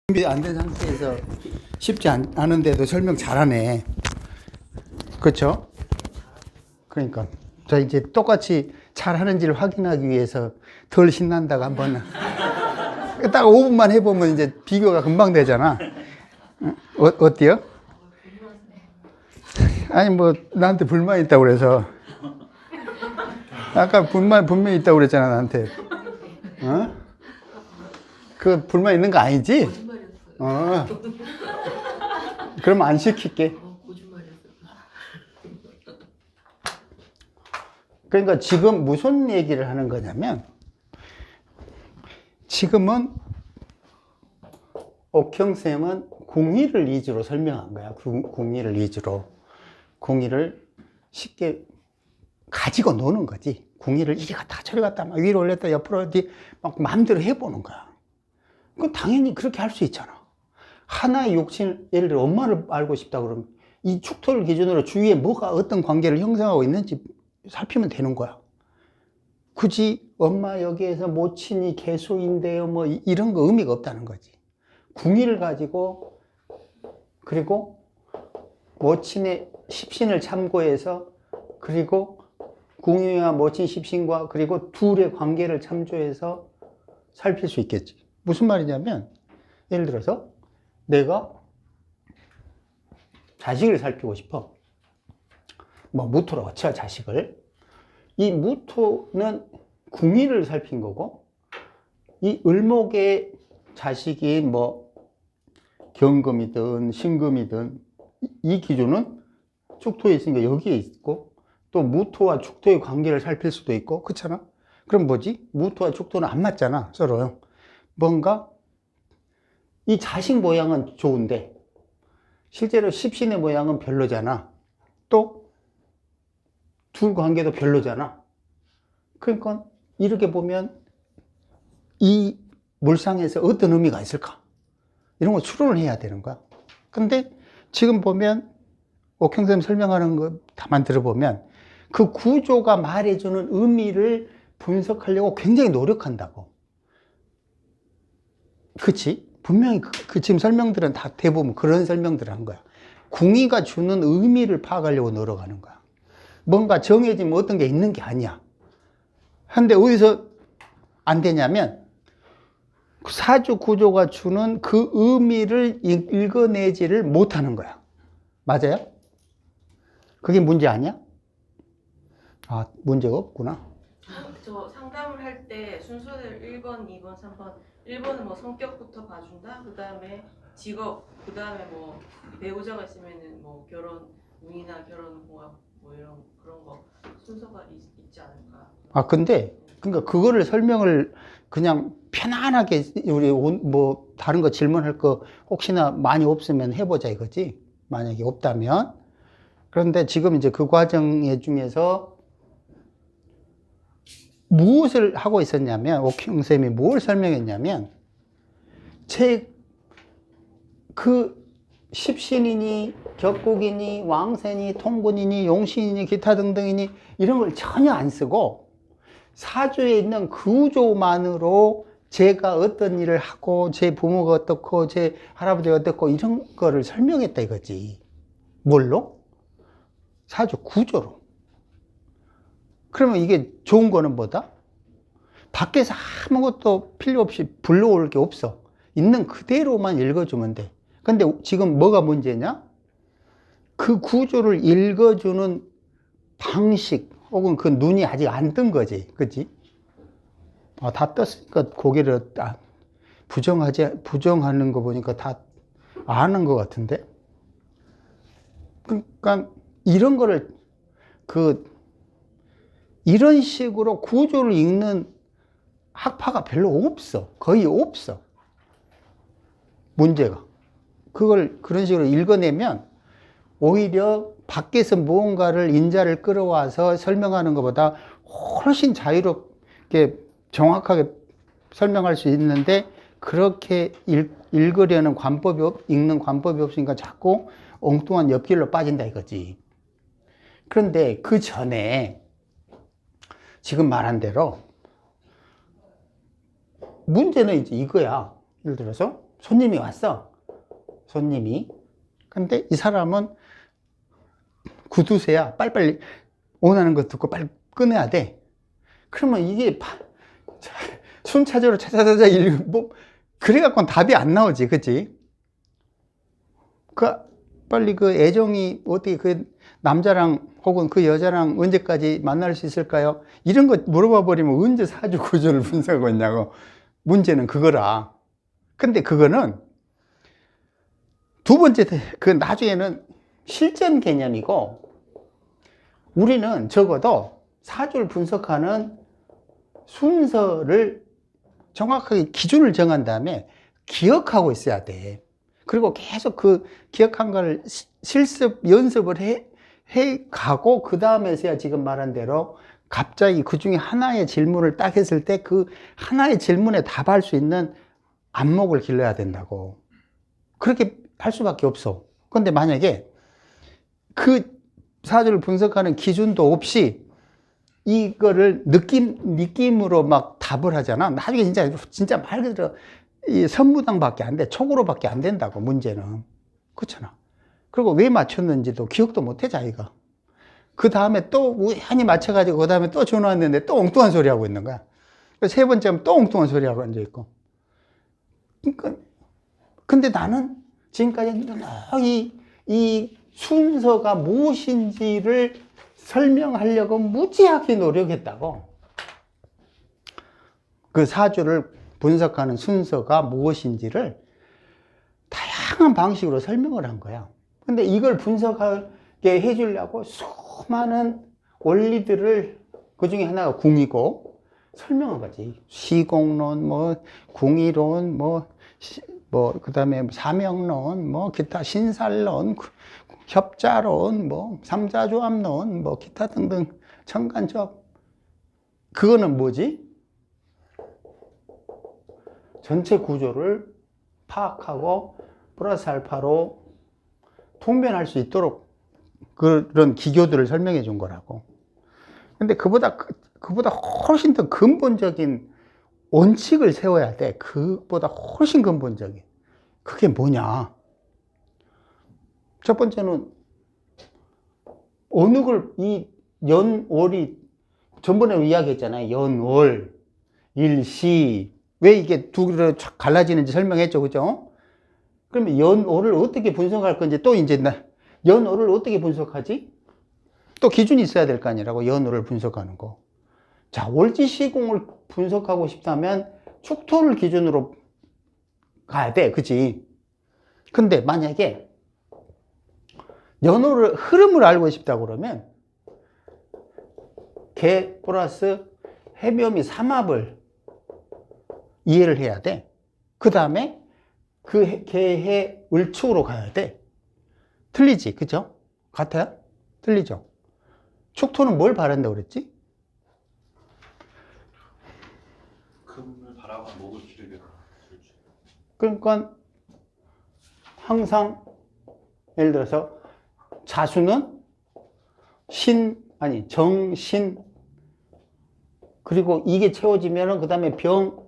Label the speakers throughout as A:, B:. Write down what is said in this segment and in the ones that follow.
A: 준비 안 된 상태에서 쉽지 않은데도 설명 잘하네. 그렇죠? 그러니까 자 이제 똑같이 잘하는지를 확인하기 위해서 덜 신난다고 한번 딱 5분만 해보면 이제 비교가 금방 되잖아. 어때요? 아니 뭐 나한테 불만 있다고 그래서 아까 불만 분명히 있다고 그랬잖아 나한테. 어? 그 불만 있는 거 아니지? 어. 그럼 안 시킬게. 그러니까 지금 무슨 얘기를 하는 거냐면 지금은 옥형쌤은 궁의를 위주로 설명한 거야. 궁의를 위주로. 궁의를 쉽게 가지고 노는 거지. 궁의를 이리 갔다 저리 갔다 막 위로 올렸다 옆으로 어디 막 마음대로 해보는 거야. 그럼 당연히 그렇게 할 수 있잖아. 하나의 욕심, 예를 들어 엄마를 알고 싶다 그러면 이 축토를 기준으로 주위에 뭐가 어떤 관계를 형성하고 있는지 살피면 되는 거야. 굳이 엄마 여기에서 모친이 계속인데요 뭐 이런 거 의미가 없다는 거지. 궁의를 가지고 그리고 모친의 십신을 참고해서 그리고 궁의와 모친 십신과 그리고 둘의 관계를 참조해서 살필 수 있겠지. 무슨 말이냐면 예를 들어서 내가 자식을 살피고 싶어. 뭐 무토라고 쳐 자식을. 이 무토는 궁의를 살핀 거고 이 을목의 자식이 뭐 경금이든 신금이든 이 기준은 축토에 있으니까 여기에 있고 또 무토와 축토의 관계를 살필 수도 있고 그렇잖아. 그럼 뭐지? 무토와 축토는 안 맞잖아 서로. 뭔가 이 자식 모양은 좋은데 실제로 십신의 모양은 별로잖아. 또 둘 관계도 별로잖아. 그러니까 이렇게 보면 이 물상에서 어떤 의미가 있을까? 이런 거 추론을 해야 되는 거야. 근데 지금 보면 옥형쌤 설명하는 거 다만 들어보면 그 구조가 말해주는 의미를 분석하려고 굉장히 노력한다고. 그치? 분명히 지금 설명들은 다 대부분 그런 설명들을 한 거야. 궁의가 주는 의미를 파악하려고 노력하는 거야. 뭔가 정해지면 어떤 게 있는 게 아니야. 근데 어디서 안 되냐면 사주 구조가 주는 그 의미를 읽어내지를 못하는 거야. 맞아요? 그게 문제 아니야? 아, 문제가 없구나.
B: 저 상담을 할 때 순서대로 1번, 2번, 3번 1번은 뭐 성격부터 봐준다. 그 다음에 직업, 그 다음에 뭐 배우자가 있으면은 뭐 결혼 운이나 결혼 홍합 뭐 이런 그런 거 순서가 있지 않을까.
A: 아, 근데 그러니까 그거를 설명을 그냥 편안하게 우리 뭐 다른 거 질문할 거 혹시나 많이 없으면 해보자 이거지. 만약에 없다면. 그런데 지금 이제 그 과정 중에서 무엇을 하고 있었냐면 옥형쌤이 뭘 설명했냐면 그 십신이니 격국이니 왕세니 통군이니 용신이니 기타 등등이니 이런 걸 전혀 안 쓰고 사주에 있는 구조만으로 제가 어떤 일을 하고 제 부모가 어떻고 제 할아버지가 어떻고 이런 거를 설명했다 이거지. 뭘로? 사주 구조로. 그러면 이게 좋은 거는 뭐다? 밖에서 아무것도 필요 없이 불러올 게 없어. 있는 그대로만 읽어주면 돼. 근데 지금 뭐가 문제냐? 그 구조를 읽어주는 방식 혹은 그 눈이 아직 안 뜬 거지. 그치? 아, 다 떴으니까 고개를 부정하는 거 보니까 다 아는 것 같은데? 그러니까 이런 거를 이런 식으로 구조를 읽는 학파가 별로 없어. 거의 없어. 문제가. 그걸 그런 식으로 읽어내면 오히려 밖에서 무언가를 인자를 끌어와서 설명하는 것보다 훨씬 자유롭게 정확하게 설명할 수 있는데 그렇게 읽으려는 읽는 관법이 없으니까 자꾸 엉뚱한 옆길로 빠진다 이거지. 그런데 그 전에 지금 말한 대로 문제는 이제 이거야. 예를 들어서 손님이 왔어. 손님이. 근데 이 사람은 구두쇠야. 빨리빨리 원하는 거 듣고 빨리 끊어야 돼. 그러면 이게 순차적으로 찾아찾아 뭐 그래갖고는 답이 안 나오지, 그치? 빨리 그 애정이 어떻게 그 남자랑 혹은 그 여자랑 언제까지 만날 수 있을까요? 이런 거 물어봐 버리면 언제 사주 구조를 분석하고 있냐고. 문제는 그거라. 근데 그거는 두 번째, 그 나중에는 실전 개념이고, 우리는 적어도 사주를 분석하는 순서를 정확하게 기준을 정한 다음에 기억하고 있어야 돼. 그리고 계속 그 기억한 걸 실습, 연습을 해 가고, 그 다음에서야 지금 말한 대로 갑자기 그 중에 하나의 질문을 딱 했을 때 그 하나의 질문에 답할 수 있는 안목을 길러야 된다고. 그렇게 할 수밖에 없어. 근데 만약에 그 사주를 분석하는 기준도 없이 이거를 느낌으로 막 답을 하잖아. 나중에 진짜 말 그대로 이 선무당밖에 안 돼. 촉으로밖에 안 된다고, 문제는. 그렇잖아. 그리고 왜 맞췄는지도 기억도 못 해, 자기가. 그 다음에 또 우연히 맞춰가지고 그 다음에 또 전화 왔는데 또 엉뚱한 소리 하고 있는 거야. 세 번째면 또 엉뚱한 소리 하고 앉아있고. 그러니까, 근데 나는 지금까지 이 순서가 무엇인지를 설명하려고 무지하게 노력했다고. 그 사주를 분석하는 순서가 무엇인지를 다양한 방식으로 설명을 한 거야. 근데 이걸 분석하게 해주려고 수많은 원리들을, 그 중에 하나가 궁이고, 설명한 거지. 시공론, 뭐, 궁이론, 그 다음에 사명론, 뭐, 기타 신살론, 협자론, 뭐, 삼자조합론, 뭐, 기타 등등, 천간조합. 그거는 뭐지? 전체 구조를 파악하고 플러스 알파로 통변할 수 있도록 그런 기교들을 설명해 준 거라고. 근데 그보다 훨씬 더 근본적인 원칙을 세워야 돼. 그보다 훨씬 근본적인. 그게 뭐냐? 첫 번째는 어느 걸, 이 연월이, 전번에 이야기했잖아요. 연월, 일시. 왜 이게 두 개로 갈라지는지 설명했죠. 그죠? 그러면 연월을 어떻게 분석할 건지, 또 이제 연월을 어떻게 분석하지? 또 기준이 있어야 될 거 아니라고, 연월을 분석하는 거. 자, 월지시공을 분석하고 싶다면 축토를 기준으로 가야 돼. 그치? 근데 만약에 연월의 흐름을 알고 싶다 그러면 개 플러스 해묘미 삼합을 이해를 해야 돼. 그 다음에 그 개해 을축으로 가야 돼. 틀리지? 그죠? 같아요? 틀리죠? 축토는 뭘 바란다고 그랬지?
C: 금을 바라고 목을 기르게.
A: 그러니까 항상 예를 들어서 자수는 정신, 그리고 이게 채워지면은 그 다음에 병,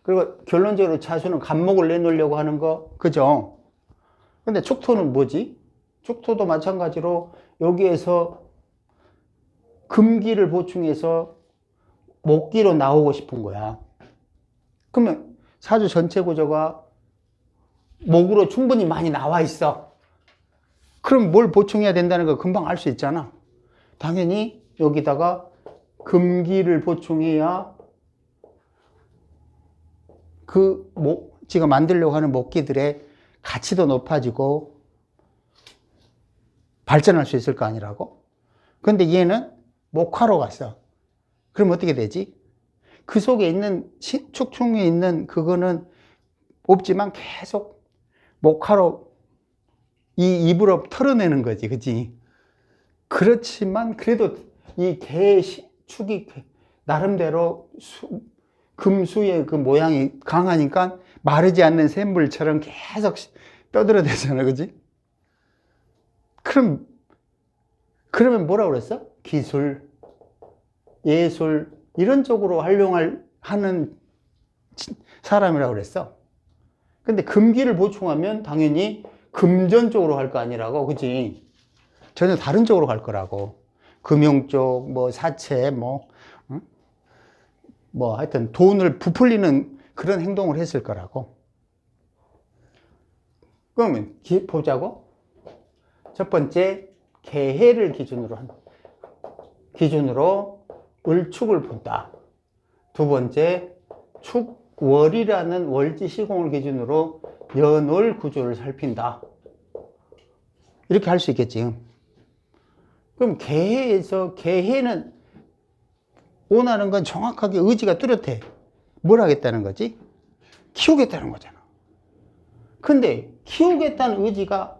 A: 그리고 결론적으로 자수는 간목을 내놓으려고 하는 거, 그죠? 근데 축토는 뭐지? 축토도 마찬가지로 여기에서 금기를 보충해서 목기로 나오고 싶은 거야. 그러면 사주 전체 구조가 목으로 충분히 많이 나와 있어. 그럼 뭘 보충해야 된다는 거 금방 알 수 있잖아. 당연히 여기다가 금기를 보충해야 지가 만들려고 하는 목기들의 가치도 높아지고 발전할 수 있을 거 아니라고? 근데 얘는 목화로 갔어. 그럼 어떻게 되지? 그 속에 있는, 축충에 있는 그거는 없지만 계속 목화로 이 입으로 털어내는 거지. 그치? 그렇지만 그래도 이 개 축이 나름대로 금수의 그 모양이 강하니까 마르지 않는 샘물처럼 계속 떠들어대잖아. 그치? 그러면 뭐라고 그랬어? 기술, 예술, 이런 쪽으로 하는 사람이라고 그랬어. 근데 금기를 보충하면 당연히 금전 쪽으로 갈 거 아니라고, 그치? 전혀 다른 쪽으로 갈 거라고. 금융 쪽, 뭐 사채, 뭐, 응? 뭐 하여튼 돈을 부풀리는 그런 행동을 했을 거라고. 그러면 보자고. 첫 번째, 개해를 기준으로 을축을 본다. 두 번째, 축월이라는 월지 시공을 기준으로 연월 구조를 살핀다. 이렇게 할 수 있겠지. 그럼 개해는 원하는 건 정확하게 의지가 뚜렷해. 뭘 하겠다는 거지? 키우겠다는 거잖아. 근데 키우겠다는 의지가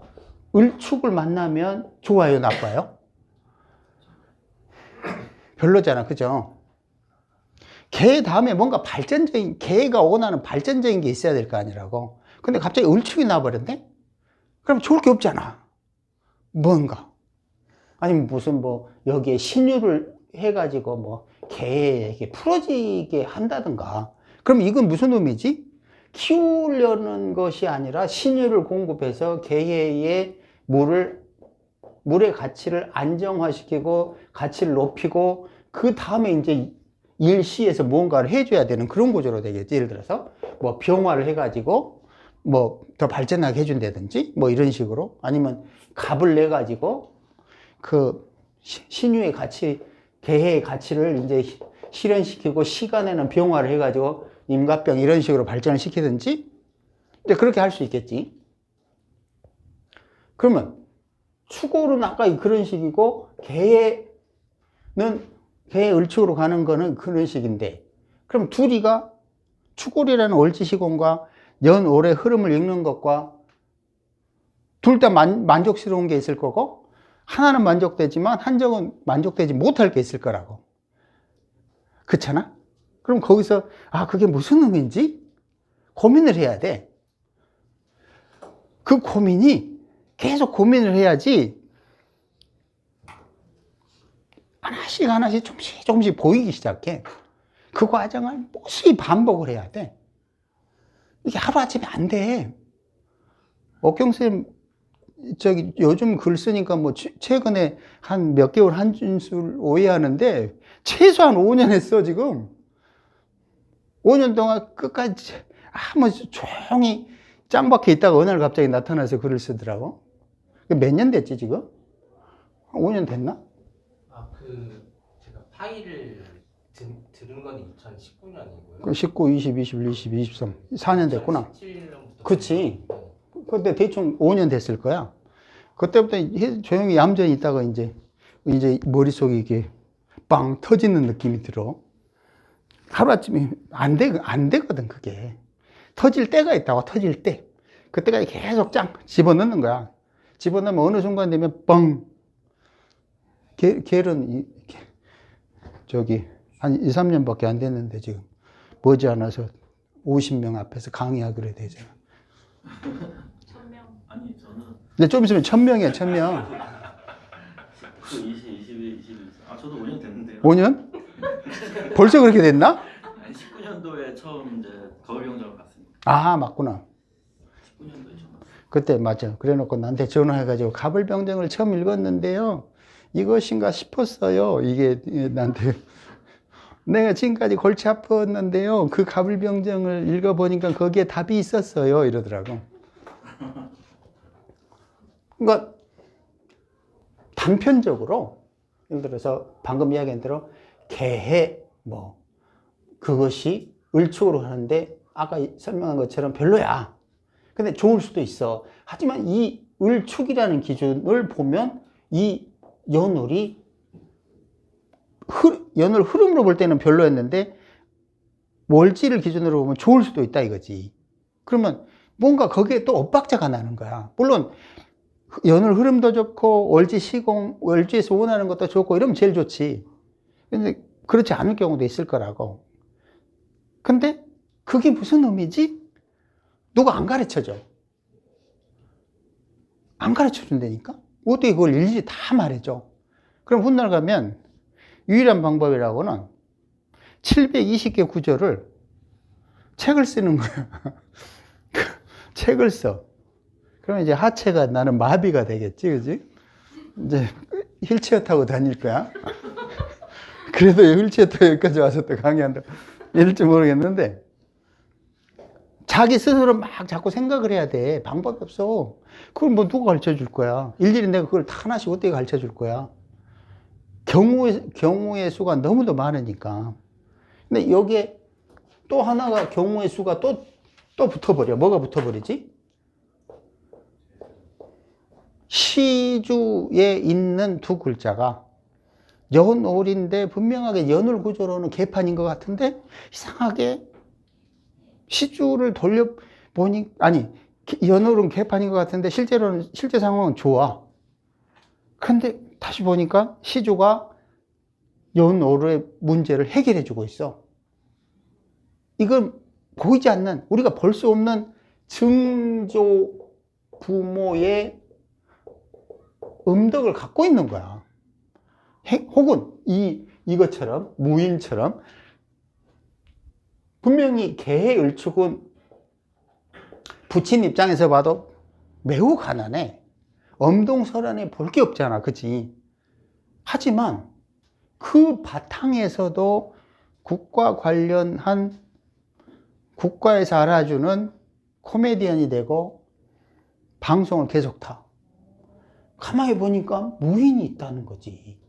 A: 을축을 만나면 좋아요, 나빠요? 별로잖아, 그죠? 개 다음에 뭔가 개가 원하는 발전적인 게 있어야 될 거 아니라고. 근데 갑자기 을축이 나와버렸네? 그럼 좋을 게 없잖아. 뭔가. 아니면 무슨 뭐, 여기에 신유를 해가지고 뭐, 개에게 풀어지게 한다든가. 그럼 이건 무슨 의미지? 키우려는 것이 아니라 신유를 공급해서 개의 물의 가치를 안정화시키고, 가치를 높이고, 그 다음에 이제 일시에서 무언가를 해줘야 되는 그런 구조로 되겠지. 예를 들어서, 뭐, 병화를 해가지고, 뭐, 더 발전하게 해준다든지, 뭐, 이런 식으로. 아니면 값을 내가지고, 그, 신유의 가치, 개의 가치를 이제 실현시키고, 시간에는 병화를 해가지고, 임갑병 이런 식으로 발전을 시키든지, 근데 그렇게 할 수 있겠지. 그러면, 축월은 아까 그런 식이고, 개의 을축으로 가는 거는 그런 식인데, 그럼 둘이가 축월이라는 월지시공과 연월의 흐름을 읽는 것과 둘 다 만족스러운 게 있을 거고, 하나는 만족되지만 한쪽은 만족되지 못할 게 있을 거라고. 그렇잖아? 그럼 거기서 그게 무슨 의미인지 고민을 해야 돼. 그 고민이 계속 고민을 해야지 하나씩 조금씩 보이기 시작해. 그 과정을 무수히 반복을 해야 돼. 이게 하루아침에 안 돼. 옥경쌤 요즘 글 쓰니까 뭐 최근에 한 몇 개월 한준술 오해하는데 최소한 5년 했어 지금. 5년 동안 끝까지 뭐 조용히 짱박혀 있다가 어느 날 갑자기 나타나서 글을 쓰더라고. 몇 년 됐지 지금? 5년 됐나?
D: 제가 파일을 들은 건 2019년이고요.
A: 19, 20, 21, 22, 23 4년 됐구나.
D: 2017년부터.
A: 그치. 그때 대충 5년 됐을 거야. 그때부터 조용히 얌전히 있다가 이제 머릿속에 이게 빵 터지는 느낌이 들어. 하루아침에 안 되거든, 그게. 터질 때가 있다고, 터질 때. 그때까지 계속 집어넣는 거야. 집어넣으면 어느 순간 되면 뻥. 겔은 한 2, 3년밖에 안 됐는데 지금 머지않아서 50명 앞에서 강의하기로 되잖아.
B: 1000명.
C: 아니 저는
A: 근데 좀 있으면 1000명이야, 1000명.
C: 19, 20, 21, 22. 저도 5년 됐는데요.
A: 5년? 벌써 그렇게 됐나?
C: 아니 19년도에 처음 이제 거울병정을 갔습니다.
A: 맞구나.
C: 19년도에 처음.
A: 그때 맞아. 그래놓고 나한테 전화해가지고 가불병정을 처음 읽었는데요. 이것인가 싶었어요. 이게 나한테. 내가 지금까지 골치 아팠는데요. 그 가불병정을 읽어보니까 거기에 답이 있었어요. 이러더라고. 그러니까 단편적으로 예를 들어서 방금 이야기한 대로 개해 그것이 을축으로 하는데 아까 설명한 것처럼 별로야. 근데 좋을 수도 있어. 하지만 이 을축이라는 기준을 보면 이 연월이 연월 흐름으로 볼 때는 별로였는데 월지를 기준으로 보면 좋을 수도 있다 이거지. 그러면 뭔가 거기에 또 엇박자가 나는 거야. 물론 연월 흐름도 좋고 월지 시공, 월지에서 원하는 것도 좋고 이러면 제일 좋지. 근데 그렇지 않을 경우도 있을 거라고. 근데 그게 무슨 의미지? 누가 안 가르쳐줘. 안 가르쳐 준다니까? 어떻게 그걸 일일이 다 말해줘. 그럼 훗날 가면 유일한 방법이라고는 720개 구조를 책을 쓰는 거야. 책을 써. 그러면 이제 하체가 나는 마비가 되겠지, 그지? 이제 휠체어 타고 다닐 거야. 그래도 휠체어 타고 여기까지 와서 또 강의한다. 이럴지 모르겠는데, 자기 스스로 막 자꾸 생각을 해야 돼. 방법이 없어. 그걸 뭐 누가 가르쳐 줄 거야? 일일이 내가 그걸 다 하나씩 어떻게 가르쳐 줄 거야? 경우의 수가 너무도 많으니까. 근데 여기에 또 하나가 경우의 수가 또 붙어버려. 뭐가 붙어버리지? 시주에 있는 두 글자가 연올인데 분명하게 연올 구조로는 개판인 것 같은데 이상하게 시주를 돌려보니, 아니, 연올은 개판인 것 같은데 실제 상황은 좋아. 근데 다시 보니까 시주가 연올의 문제를 해결해 주고 있어. 이건 보이지 않는, 우리가 볼 수 없는 증조 부모의 음덕을 갖고 있는 거야. 혹은 이것처럼, 무인처럼, 분명히 개의 을축은 부친 입장에서 봐도 매우 가난해. 엄동설안에 볼 게 없잖아. 그치? 하지만 그 바탕에서도 국가 관련한, 국가에서 알아주는 코미디언이 되고 방송을 계속 타. 가만히 보니까 무인이 있다는 거지.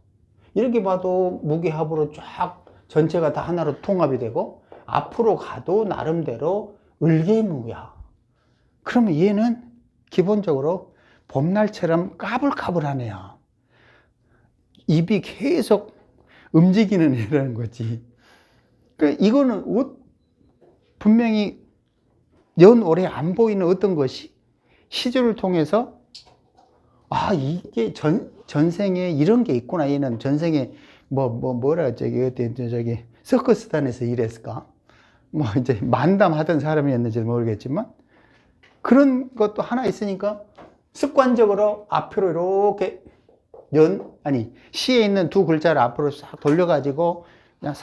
A: 이렇게 봐도 무게합으로 쫙 전체가 다 하나로 통합이 되고 앞으로 가도 나름대로 을개무야. 그러면 얘는 기본적으로 봄날처럼 까불까불한 애야. 입이 계속 움직이는 애라는 거지. 그러니까 이거는 분명히 연올에 안 보이는 어떤 것이 시주를 통해서 이게 전생에 이런 게 있구나. 얘는 전생에 저기 서커스단에서 일했을까? 이제 만담하던 사람이었는지 모르겠지만 그런 것도 하나 있으니까 습관적으로 앞으로 이렇게 시에 있는 두 글자를 앞으로 싹 돌려가지고 그냥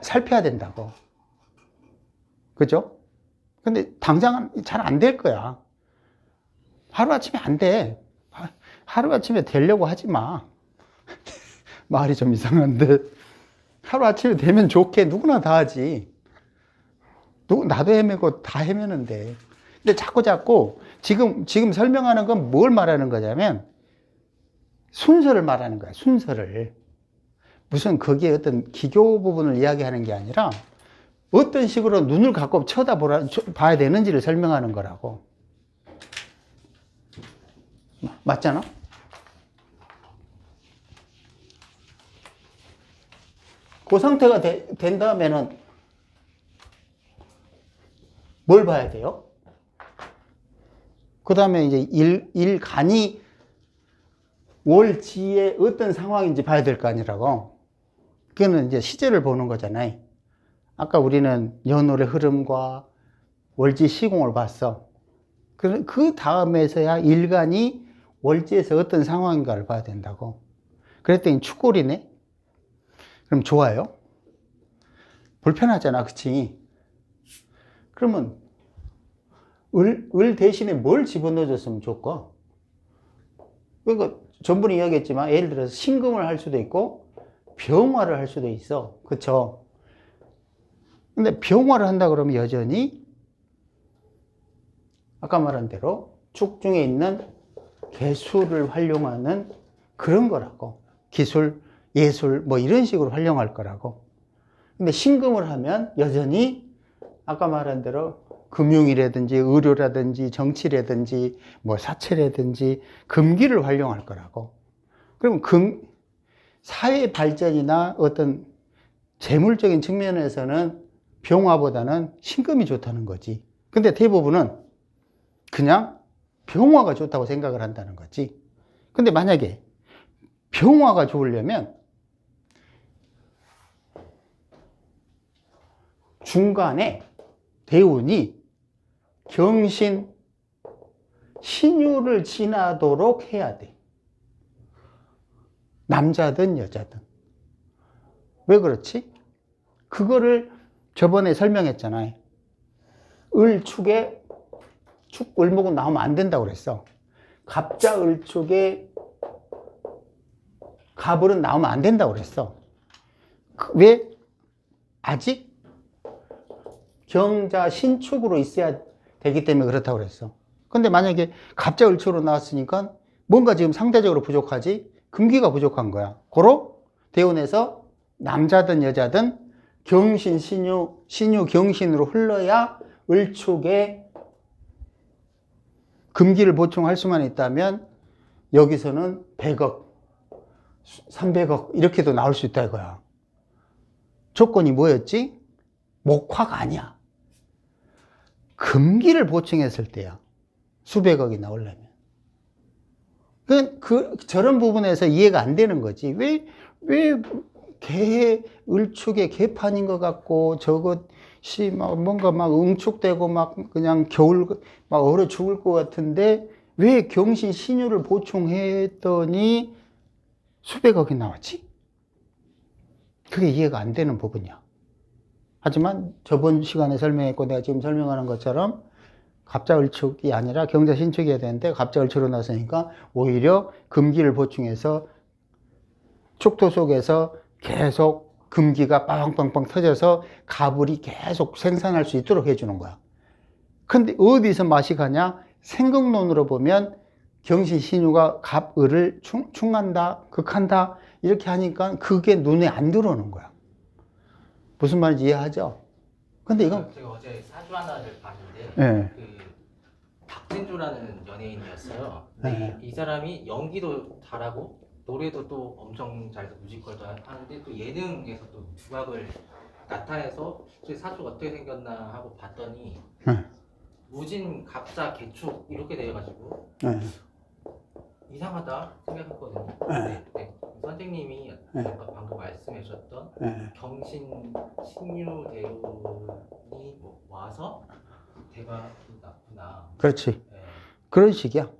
A: 살펴야 된다고. 그죠? 근데 당장은 잘 안 될 거야. 하루아침에 안 돼. 하루아침에 되려고 하지 마. 말이 좀 이상한데. 하루아침에 되면 좋게 누구나 다 하지. 나도 헤매고 다 헤매는데. 근데 자꾸 지금 설명하는 건 뭘 말하는 거냐면 순서를 말하는 거야. 순서를. 무슨 거기에 어떤 기교 부분을 이야기하는 게 아니라 어떤 식으로 눈을 갖고 봐야 되는지를 설명하는 거라고. 맞잖아? 그 상태가 된 다음에는 뭘 봐야 돼요? 그 다음에 이제 일간이 월지의 어떤 상황인지 봐야 될 거 아니라고. 그거는 이제 시제를 보는 거잖아요. 아까 우리는 연월의 흐름과 월지 시공을 봤어. 그 다음에서야 일간이 월지에서 어떤 상황인가를 봐야 된다고. 그랬더니 축골이네? 그럼 좋아요? 불편하잖아, 그치? 그러면 을 대신에 뭘 집어넣어줬으면 좋을까? 그러니까 전번에 이야기했지만 예를 들어서 신금을 할 수도 있고 병화를 할 수도 있어. 그쵸? 근데 병화를 한다 그러면 여전히 아까 말한 대로 축 중에 있는 개수를 활용하는 그런 거라고. 기술, 예술 뭐 이런 식으로 활용할 거라고. 근데 신금을 하면 여전히 아까 말한 대로 금융이라든지 의료라든지 정치라든지 뭐 사체라든지 금기를 활용할 거라고. 그럼 사회 발전이나 어떤 재물적인 측면에서는 병화보다는 신금이 좋다는 거지. 근데 대부분은 그냥 병화가 좋다고 생각을 한다는 거지. 근데 만약에 병화가 좋으려면 중간에 대운이 경신, 신유를 지나도록 해야 돼. 남자든 여자든. 왜 그렇지? 그거를 저번에 설명했잖아요. 을축에 축 을목은 나오면 안 된다고 그랬어. 갑자 을축에 갑을은 나오면 안 된다고 그랬어. 왜? 아직 경자 신축으로 있어야 되기 때문에 그렇다고 그랬어. 근데 만약에 갑자 을축으로 나왔으니까 뭔가 지금 상대적으로 부족하지? 금기가 부족한 거야. 고로 대운에서 남자든 여자든 경신, 신유, 신유, 경신으로 흘러야 을축에 금기를 보충할 수만 있다면 여기서는 100억, 300억 이렇게도 나올 수 있다 이거야. 조건이 뭐였지? 목화가 아니야. 금기를 보충했을 때야. 수백억이 나오려면. 저런 부분에서 이해가 안 되는 거지. 왜 을축의 개판인 것 같고, 저것이 뭔가 응축되고 그냥 겨울, 얼어 죽을 것 같은데, 왜 경신 신유를 보충했더니 수백억이 나왔지? 그게 이해가 안 되는 부분이야. 하지만 저번 시간에 설명했고, 내가 지금 설명하는 것처럼, 갑자을축이 아니라 경자신축이어야 되는데 갑자을축으로 나서니까 오히려 금기를 보충해서 축토 속에서 계속 금기가 빵빵빵 터져서 갑을이 계속 생산할 수 있도록 해주는 거야. 근데 어디서 맛이 가냐? 생극론으로 보면 경신신유가 갑을을 충한다, 극한다 이렇게 하니까 그게 눈에 안 들어오는 거야. 무슨 말인지 이해하죠? 근데 이건
D: 제가 어제 사주 하나를 봤는데
A: 네.
D: 그 박진주라는 연예인이었어요.
A: 네.
D: 이 사람이 연기도 잘하고 노래도 또 엄청 잘해서 뮤지컬도 하는데 또 예능에서 또 두각을 나타내서 사주가 어떻게 생겼나 하고 봤더니
A: 네.
D: 무진, 갑자, 개축 이렇게 돼가지고
A: 네.
D: 이상하다 생각했거든요.
A: 네.
D: 네. 선생님이
A: 네.
D: 아까 방금 말씀해 주셨던
A: 네.
D: 경신, 신유 대운이 뭐 와서 대박이 났구나.
A: 그렇지.
D: 네.
A: 그런 식이야.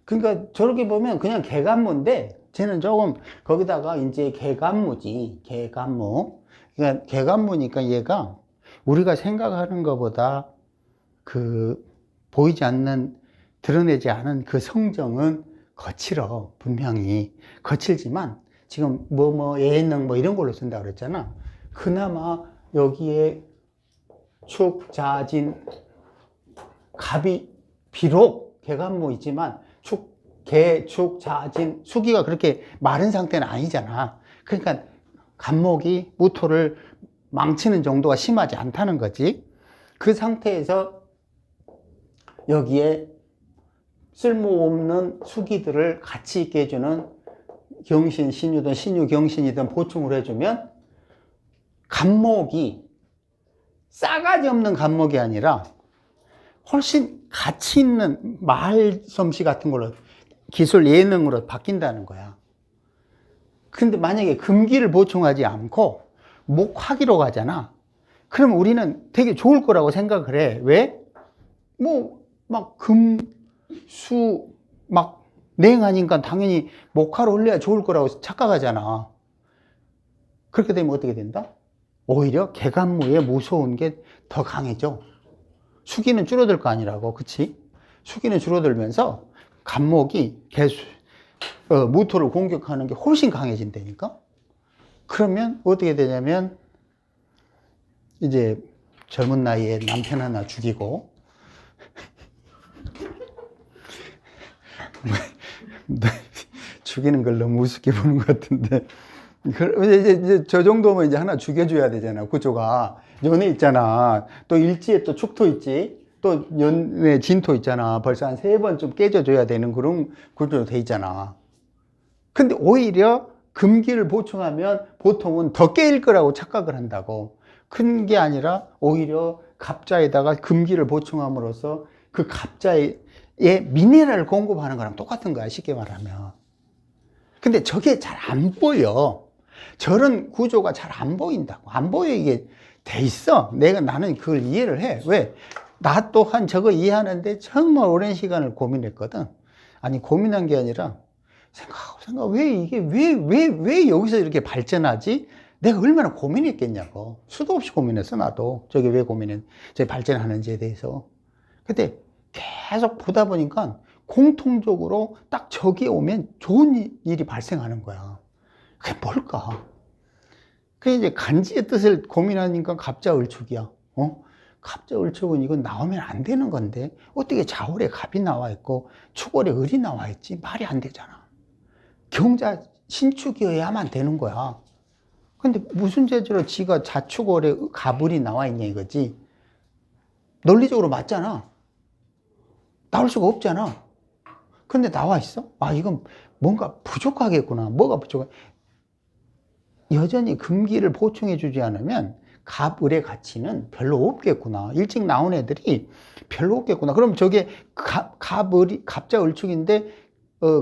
A: 그러니까 저렇게 보면 그냥 개간무인데 쟤는 조금 거기다가 이제 개간무지. 개간무. 그러니까 개간무니까 얘가 우리가 생각하는 것보다 보이지 않는, 드러내지 않은 그 성정은 거칠어. 분명히 거칠지만 지금 예능 이런 걸로 쓴다고 그랬잖아. 그나마 여기에 축, 자진, 갑이 비록 개간무이지만 개, 축, 자진, 수기가 그렇게 마른 상태는 아니잖아. 그러니까 간목이 무토를 망치는 정도가 심하지 않다는 거지. 그 상태에서 여기에 쓸모없는 수기들을 가치 있게 해주는 경신, 신유든 신유, 경신이든 보충을 해주면 간목이 싸가지 없는 간목이 아니라 훨씬 가치 있는 말솜씨 같은 걸로 기술 예능으로 바뀐다는 거야. 근데 만약에 금기를 보충하지 않고 목화기로 가잖아. 그럼 우리는 되게 좋을 거라고 생각을 해. 왜? 수, 냉하니까 당연히 목화로 흘려야 좋을 거라고 착각하잖아. 그렇게 되면 어떻게 된다? 오히려 개간무의 무서운 게 더 강해져. 수기는 줄어들 거 아니라고, 그치? 수기는 줄어들면서 간목이 무토를 공격하는 게 훨씬 강해진다니까? 그러면 어떻게 되냐면, 이제 젊은 나이에 남편 하나 죽이고, 죽이는 걸 너무 우습게 보는 것 같은데, 이제 저 정도면 이제 하나 죽여줘야 되잖아, 구조가. 연애 있잖아. 또 일지에 또 축토 있지. 또 연애 진토 있잖아. 벌써 한 3번 좀 깨져줘야 되는 그런 구조로 돼 있잖아. 근데 오히려 금기를 보충하면 보통은 더 깨일 거라고 착각을 한다고. 큰 게 아니라 오히려 갑자에다가 금기를 보충함으로써 그 갑자에 미네랄을 공급하는 거랑 똑같은 거야, 쉽게 말하면. 근데 저게 잘 안 보여. 저런 구조가 잘 안 보인다고. 안 보여, 이게 돼 있어. 나는 그걸 이해를 해. 왜? 나 또한 저거 이해하는데 정말 오랜 시간을 고민했거든. 아니, 고민한 게 아니라 왜 여기서 이렇게 발전하지? 내가 얼마나 고민했겠냐고. 수도 없이 고민했어, 나도. 저게 왜 저게 발전하는지에 대해서. 근데 계속 보다 보니까 공통적으로 딱 저기에 오면 좋은 일이 발생하는 거야. 그게 뭘까? 그게 이제 간지의 뜻을 고민하니까 갑자을축이야. 갑자을축은 이건 나오면 안 되는 건데 어떻게 자월에 갑이 나와 있고 축월에 을이 나와 있지? 말이 안 되잖아. 경자 신축이어야만 되는 거야. 근데 무슨 재주로 지가 자축월에 갑을이 나와 있냐 이거지. 논리적으로 맞잖아. 나올 수가 없잖아. 근데 나와 있어? 아, 이건 뭔가 부족하겠구나. 뭐가 부족해? 여전히 금기를 보충해 주지 않으면 갑을의 가치는 별로 없겠구나. 일찍 나온 애들이 별로 없겠구나. 그럼 저게 갑을이 갑자을축인데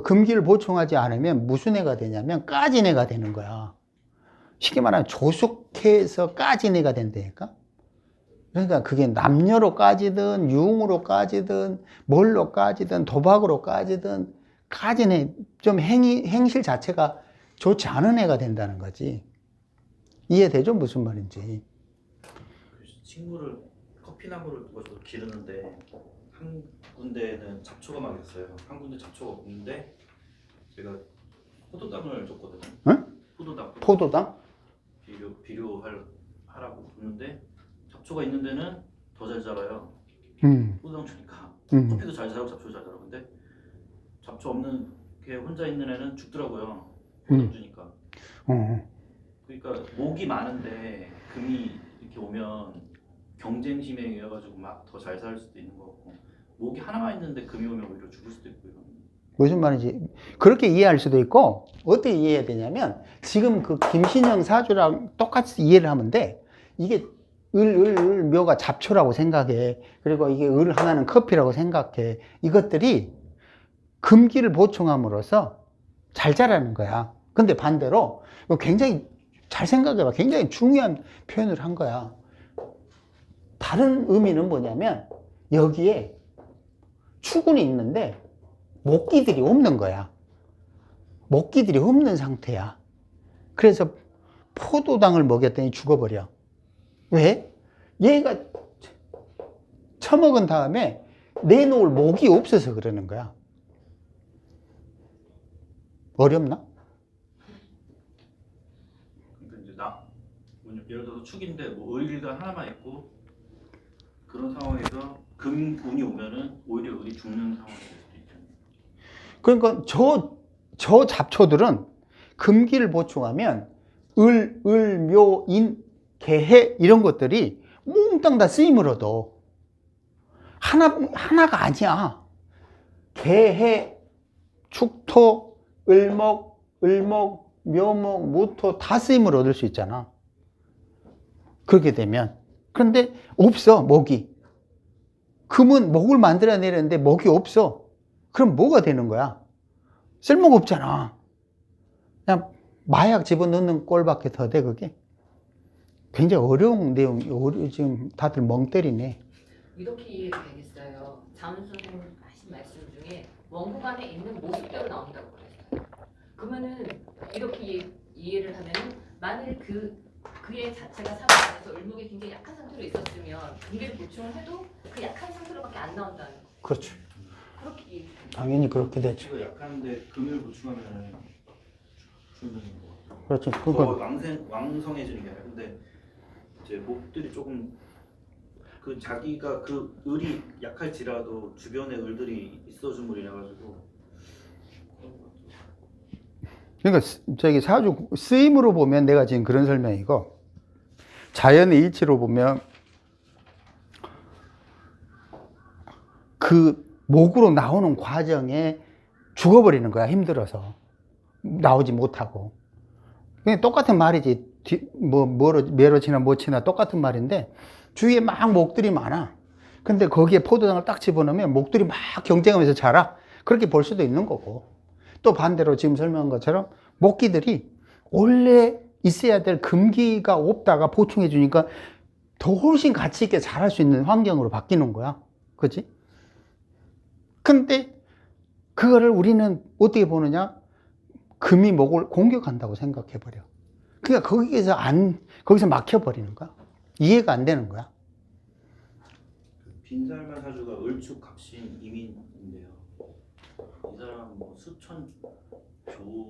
A: 금기를 보충하지 않으면 무슨 애가 되냐면 까진 애가 되는 거야. 쉽게 말하면 조숙해서 까진 애가 된다니까. 그러니까 그게 남녀로 까지든 유흥으로 까지든 뭘로 까지든 도박으로 까지든 까진 애, 좀 행실 자체가 좋지 않은 애가 된다는 거지. 이해되죠? 무슨 말인지.
C: 친구를 커피나무를 누가 좀 기르는데 한 군데는 잡초가 막 있어요. 한 군데 잡초가 없는데 제가 포도당을 줬거든요.
A: 응?
C: 포도당.
A: 포도당?
C: 하라고 줬는데 잡초가 있는 데는 더 잘 자라요. 포도당 주니까 커피도 잘 자라고 잡초도 잘 자라고. 근데 잡초 없는 게 혼자 있는 애는 죽더라고요. 포도당 주니까. 그러니까 목이 많은데 금이 이렇게 오면 경쟁심에 의해가지고 막 더 잘 살 수도 있는 것 같고, 목이 하나만 있는데 금이 오면 오히려 죽을 수도 있고 이런.
A: 무슨 말인지 그렇게 이해할 수도 있고, 어떻게 이해해야 되냐면 지금 그 김신영 사주랑 똑같이 이해를 하면 돼. 이게 묘가 잡초라고 생각해. 그리고 이게 을 하나는 커피라고 생각해. 이것들이 금기를 보충함으로써 잘 자라는 거야. 근데 반대로 굉장히 잘 생각해봐. 굉장히 중요한 표현을 한 거야. 다른 의미는 뭐냐면 여기에 추군이 있는데 목기들이 없는 거야. 목기들이 없는 상태야. 그래서 포도당을 먹였더니 죽어버려. 왜? 얘가 처먹은 다음에 내놓을 목이 없어서 그러는 거야. 어렵나?
C: 그러니까 이제 예를 들어서 축인데 뭐 을일가 하나만 있고 그런 상황에서 금운이 오면은 오히려 을이 죽는 상황이 될 수도 있잖아요.
A: 그러니까 저 잡초들은 금기를 보충하면 을, 묘, 인, 개해 이런 것들이 몽땅 다 쓰임을 얻어. 하나가 아니야. 개해, 축토, 을목, 묘목, 무토 다 쓰임을 얻을 수 있잖아. 그렇게 되면. 그런데 없어, 목이. 금은 목을 만들어내는데 목이 없어. 그럼 뭐가 되는 거야? 쓸모가 없잖아. 그냥 마약 집어넣는 꼴밖에 더 돼, 그게. 굉장히 어려운 내용이, 지금 다들 멍 때리네.
E: 이렇게 이해가 되겠어요. 장훈 선생님 하신 말씀 중에 원국 안에 있는 모습대로 나온다고 그랬어요. 그러면은 이렇게 이해를 하면은 만일 그의 자체가 사회 안에서 을목이 굉장히 약한 상태로 있었으면 금기를 보충을 해도 그 약한 상태로밖에 안 나온다는 거.
A: 그렇죠.
E: 그렇게 이해.
A: 당연히 그렇게 되죠.
C: 지가 약한데 금을 보충하면 죽는 거.
A: 그렇죠.
C: 더 왕성해지는 게 아니라. 근데 이제 목들이 조금 그 자기가 그 을이 약할지라도 주변에 을들이 있어줌으로 인해 가지고.
A: 그러니까 저기 사주 쓰임으로 보면 내가 지금 그런 설명이고, 자연의 이치로 보면 그 목으로 나오는 과정에 죽어버리는 거야. 힘들어서 나오지 못하고. 그냥 똑같은 말이지. 매로 치나 못 치나 똑같은 말인데 주위에 막 목들이 많아. 근데 거기에 포도당을 딱 집어넣으면 목들이 막 경쟁하면서 자라. 그렇게 볼 수도 있는 거고, 또 반대로 지금 설명한 것처럼 목기들이 원래 있어야 될 금기가 없다가 보충해 주니까 더 훨씬 가치 있게 자랄 수 있는 환경으로 바뀌는 거야. 그치? 근데 그거를 우리는 어떻게 보느냐? 금이 목을 공격한다고 생각해 버려. 그러니까 거기서 막혀 버리는 거야. 이해가 안 되는 거야.
C: 빈살만 사주가 을축 갑신 이민인데요. 이 사람 뭐 수천 조